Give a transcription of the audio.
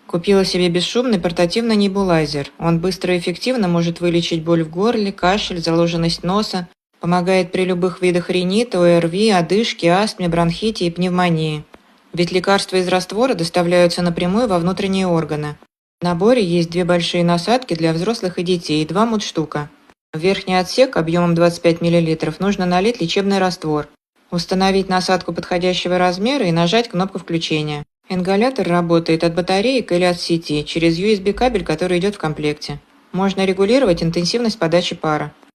Купила себе бесшумный портативный небулайзер. Он быстро и эффективно может вылечить боль в горле, кашель, заложенность носа, помогает при любых видах ринита, ОРВИ, одышке, астме, бронхите и пневмонии. Ведь лекарства из раствора доставляются напрямую во внутренние органы. В наборе есть две большие насадки для взрослых и детей и два мундштука. В верхний отсек объемом 25 мл нужно налить лечебный раствор, установить насадку подходящего размера и нажать кнопку включения. Ингалятор работает от батареек или от сети через USB-кабель, который идет в комплекте. Можно регулировать интенсивность подачи пара.